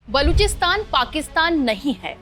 बलूचिस्तान पाकिस्तान नहीं है।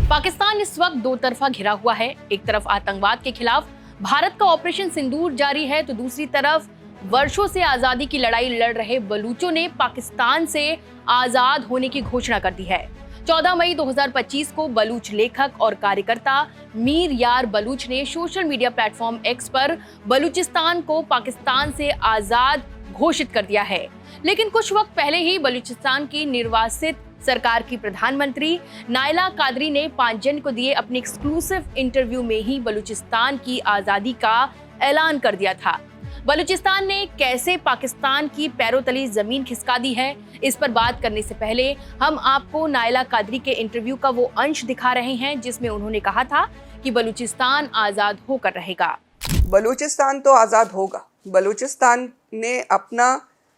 पाकिस्तान इस वक्त दो तरफा घिरा हुआ है। एक तरफ आतंकवाद के खिलाफ भारत का ऑपरेशन सिंदूर जारी है, तो दूसरी तरफ वर्षों से आजादी की लड़ाई लड़ रहे बलूचों ने पाकिस्तान से आजाद होने की घोषणा कर दी है। 14 मई 2025 को बलूच लेखक और कार्यकर्ता मीर यार बलूच ने सोशल मीडिया प्लेटफॉर्म एक्स पर बलूचिस्तान को पाकिस्तान से आजाद घोषित कर दिया है। लेकिन कुछ वक्त पहले ही बलूचिस्तान की निर्वासित सरकार की प्रधानमंत्री नायला कादरी ने 5 जन को दिए अपने एक्सक्लूसिव इंटरव्यू में ही बलूचिस्तान की आजादी का ऐलान कर दिया था। बलूचिस्तान ने कैसे पाकिस्तान की पैरों तले जमीन खिसका दी है, इस पर बात करने से पहले हम आपको नायला कादरी के इंटरव्यू का वो अंश दिखा रहे हैं जिसमें उन्होंने कहा था कि बलूचिस्तान आजाद होकर रहेगा। बलूचिस्तान तो आज़ाद होगा। बलूचिस्तान ने अपना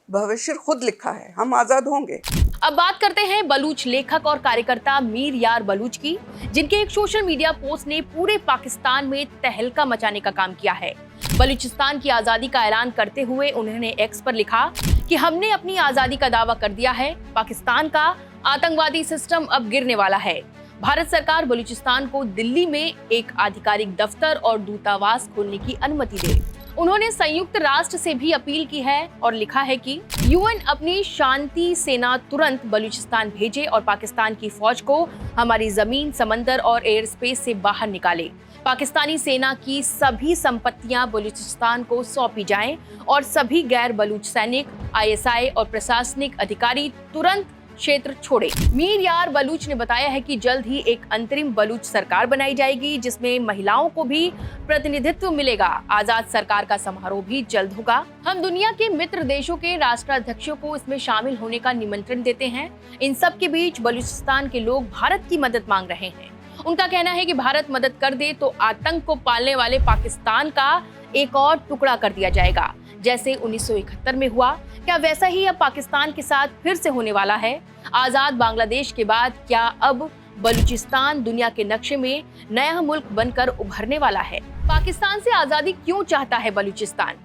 भविष्य खुद लिखा है, हम आज़ाद होंगे। अब बात करते हैं बलूच लेखक और कार्यकर्ता मीर यार बलूच की, जिनके एक सोशल मीडिया पोस्ट ने पूरे पाकिस्तान में तहलका मचाने का काम किया है। बलूचिस्तान की आजादी का ऐलान करते हुए उन्होंने एक्स पर लिखा कि हमने अपनी आजादी का दावा कर दिया है। पाकिस्तान का आतंकवादी सिस्टम अब गिरने वाला है। भारत सरकार बलूचिस्तान को दिल्ली में एक आधिकारिक दफ्तर और दूतावास खोलने की अनुमति दे। उन्होंने संयुक्त राष्ट्र से भी अपील की है और लिखा है कि यूएन अपनी शांति सेना तुरंत बलूचिस्तान भेजे और पाकिस्तान की फौज को हमारी जमीन, समंदर और एयर स्पेस से बाहर निकाले। पाकिस्तानी सेना की सभी संपत्तियां बलूचिस्तान को सौंपी जाएं और सभी गैर बलूच सैनिक, आईएसआई और प्रशासनिक अधिकारी तुरंत क्षेत्र छोड़े। मीर यार बलूच ने बताया है कि जल्द ही एक अंतरिम बलूच सरकार बनाई जाएगी जिसमें महिलाओं को भी प्रतिनिधित्व मिलेगा। आजाद सरकार का समारोह भी जल्द होगा। हम दुनिया के मित्र देशों के राष्ट्राध्यक्षों को इसमें शामिल होने का निमंत्रण देते हैं। इन सब के बीच बलूचिस्तान के लोग भारत की मदद मांग रहे हैं। उनका कहना है कि भारत मदद कर दे तो आतंक को पालने वाले पाकिस्तान का एक और टुकड़ा कर दिया जाएगा, जैसे 1971 में हुआ। क्या वैसा ही अब पाकिस्तान के साथ फिर से होने वाला है? आजाद बांग्लादेश के बाद क्या अब बलूचिस्तान दुनिया के नक्शे में नया मुल्क बनकर उभरने वाला है? पाकिस्तान से आजादी क्यों चाहता है बलूचिस्तान?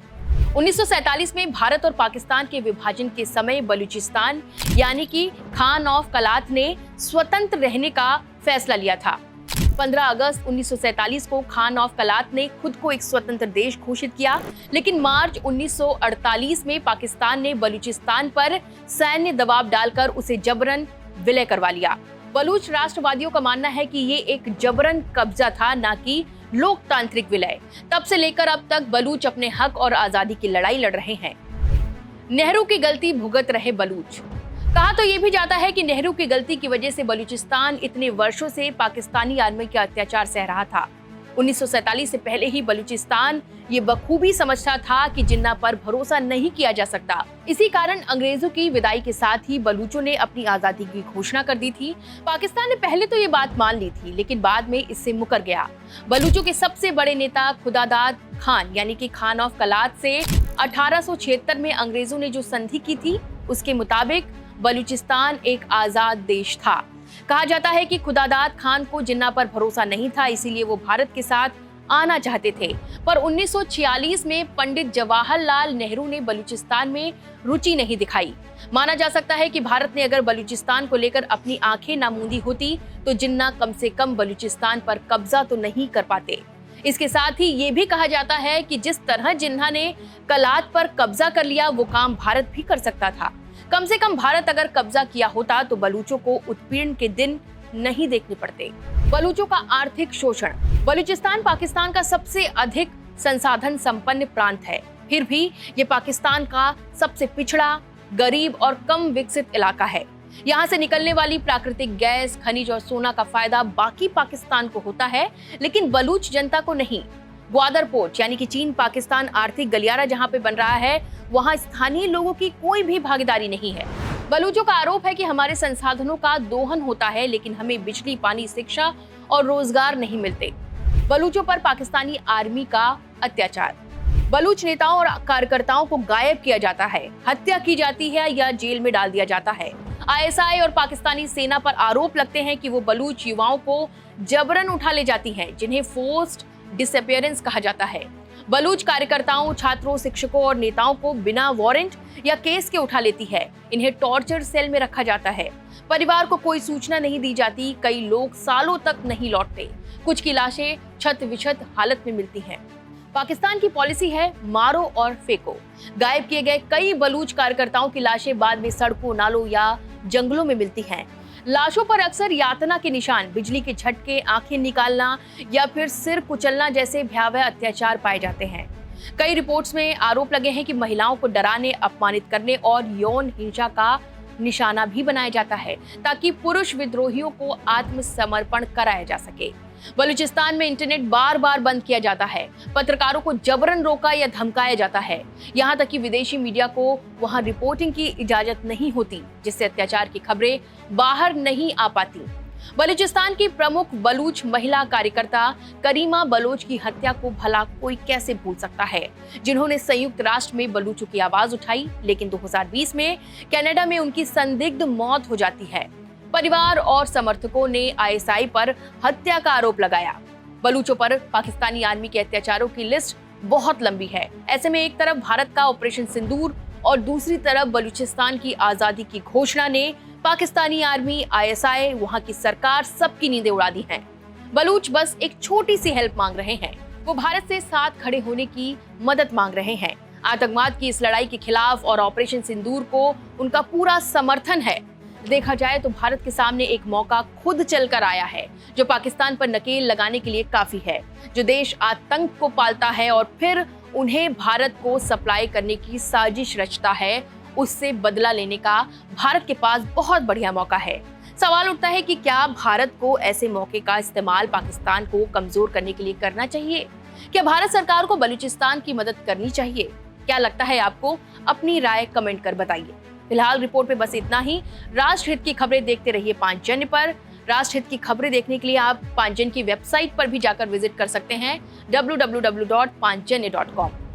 1947 में भारत और पाकिस्तान के विभाजन के समय बलूचिस्तान यानी कि खान ऑफ कलात ने स्वतंत्र रहने का फैसला लिया था। 15 अगस्त 1947 को खान ऑफ कलात ने खुद को एक स्वतंत्र देश घोषित किया, लेकिन मार्च 1948 में पाकिस्तान ने बलूचिस्तान पर सैन्य दबाव डालकर उसे जबरन विलय करवा लिया। बलूच राष्ट्रवादियों का मानना है कि ये एक जबरन कब्जा था, ना कि लोकतांत्रिक विलय। तब से लेकर अब तक बलूच अपने हक और आजादी की लड़ाई लड़ रहे हैं। नेहरू की गलती भुगत रहे बलूच। कहा तो ये भी जाता है कि नेहरू की गलती की वजह से बलूचिस्तान इतने वर्षों से पाकिस्तानी आर्मी के अत्याचार सह रहा था। 1947 से पहले ही बलूचिस्तान ये बखूबी समझता था कि जिन्ना पर भरोसा नहीं किया जा सकता। इसी कारण अंग्रेजों की विदाई के साथ ही बलूचों ने अपनी आजादी की घोषणा कर दी थी। पाकिस्तान ने पहले तो ये बात मान ली थी, लेकिन बाद में इससे मुकर गया। बलूचों के सबसे बड़े नेता खुदादाद खान यानी कि खान ऑफ कलात से 1876 में अंग्रेजों ने जो संधि की थी, उसके मुताबिक बलूचिस्तान एक आजाद देश था। कहा जाता है कि खुदादाद खान को जिन्ना पर भरोसा नहीं था, इसीलिए वो भारत के साथ आना चाहते थे। पर 1946 में पंडित जवाहरलाल नेहरू ने बलूचिस्तान में रुचि नहीं दिखाई। माना जा सकता है कि भारत ने अगर बलूचिस्तान को लेकर अपनी आंखें ना मूंदी होती तो जिन्ना कम से कम बलूचिस्तान पर कब्जा तो नहीं कर पाते। इसके साथ ही ये भी कहा जाता है कि जिस तरह जिन्ना ने कलात पर कब्जा कर लिया, वो काम भारत भी कर सकता था। कम से कम भारत अगर कब्जा किया होता तो बलूचों को उत्पीड़न के दिन नहीं देखने पड़ते। बलूचों का आर्थिक शोषण। बलूचिस्तान पाकिस्तान का सबसे अधिक संसाधन संपन्न प्रांत है, फिर भी ये पाकिस्तान का सबसे पिछड़ा, गरीब और कम विकसित इलाका है। यहाँ से निकलने वाली प्राकृतिक गैस, खनिज और सोना का फायदा बाकी पाकिस्तान को होता है, लेकिन बलूच जनता को नहीं। ग्वादर पोर्ट यानी कि चीन पाकिस्तान आर्थिक गलियारा जहाँ पे बन रहा है, वहाँ स्थानीय लोगों की कोई भी भागीदारी नहीं है। बलूचों का आरोप है कि हमारे संसाधनों का दोहन होता है, लेकिन हमें बिजली, पानी, शिक्षा और रोजगार नहीं मिलते। बलूचों पर पाकिस्तानी आर्मी का अत्याचार। बलूच नेताओं और कार्यकर्ताओं को गायब किया जाता है, हत्या की जाती है या जेल में डाल दिया जाता है। आईएसआई और पाकिस्तानी सेना पर आरोप लगते हैं कि वो बलूच युवाओं को जबरन उठा ले जाती हैं, जिन्हें फोर्स्ड डिसअपीयरेंस कहा जाता है। बलूच कार्यकर्ताओं, छात्रों, शिक्षकों और नेताओं को बिना वारंट या केस के उठा लेती है। इन्हें टॉर्चर सेल में रखा जाता है। परिवार को कोई सूचना नहीं दी जाती। कई लोग सालों तक नहीं लौटते। कुछ की लाशें छत विछत हालत में मिलती हैं। पाकिस्तान की पॉलिसी है मारो और फेंको। गायब किए गए कई बलूच कार्यकर्ताओं की लाशें बाद में सड़कों, नालों या जंगलों में मिलती हैं। लाशों पर अक्सर यातना के निशान, बिजली के झटके, आंखें निकालना या फिर सिर कुचलना जैसे भयावह अत्याचार पाए जाते हैं। कई रिपोर्ट्स में आरोप लगे हैं कि महिलाओं को डराने, अपमानित करने और यौन हिंसा का निशाना भी बनाया जाता है ताकि पुरुष विद्रोहियों को आत्मसमर्पण कराया जा सके। बलूचिस्तान में इंटरनेट बार बार बंद किया जाता है। पत्रकारों को जबरन रोका या धमकाया जाता है। यहाँ तक कि विदेशी मीडिया को वहाँ रिपोर्टिंग की इजाजत नहीं होती, जिससे अत्याचार की खबरें बाहर नहीं आ पाती। बलूचिस्तान की प्रमुख बलूच महिला कार्यकर्ता करीमा बलोच की हत्या को भला कोई कैसे भूल सकता है, जिन्होंने संयुक्त राष्ट्र में बलूचों की आवाज उठाई, लेकिन 2020 में कनाडा में उनकी संदिग्ध मौत हो जाती है। परिवार और समर्थकों ने आईएसआई पर हत्या का आरोप लगाया। बलूचों पर पाकिस्तानी आर्मी के अत्याचारों की लिस्ट बहुत लंबी है। ऐसे में एक तरफ भारत का ऑपरेशन सिंदूर और दूसरी तरफ बलूचिस्तान की आजादी की घोषणा ने पाकिस्तानी आर्मी, आईएसआई, वहां की सरकार सबकी नींदें उड़ा दी हैं। बलूच बस एक छोटी सी हेल्प मांग रहे हैं। वो भारत से साथ खड़े होने की मदद मांग रहे हैं। आतंकवाद की इस लड़ाई के खिलाफ और ऑपरेशन सिंदूर को उनका पूरा समर्थन है। देखा जाए तो भारत के सामने एक मौका खुद चलकर आया है, जो पाकिस्तान पर नकेल लगाने के लिए काफी है। जो देश आतंक को पालता है और फिर उन्हें भारत को सप्लाई करने की साजिश रचता है, उससे बदला लेने का भारत के पास बहुत बढ़िया मौका है। सवाल उठता है कि क्या भारत को ऐसे मौके का इस्तेमाल पाकिस्तान को कमजोर करने के लिए करना चाहिए? क्या भारत सरकार को बलूचिस्तान की मदद करनी चाहिए? क्या लगता है आपको? अपनी राय कमेंट कर बताइए। फिलहाल रिपोर्ट पे बस इतना ही। राष्ट्रहित की खबरें देखते रहिए पांचजन्य पर। राष्ट्रहित की खबरें देखने के लिए आप पांचजन्य की वेबसाइट पर भी जाकर विजिट कर सकते हैं www.panjanya.com।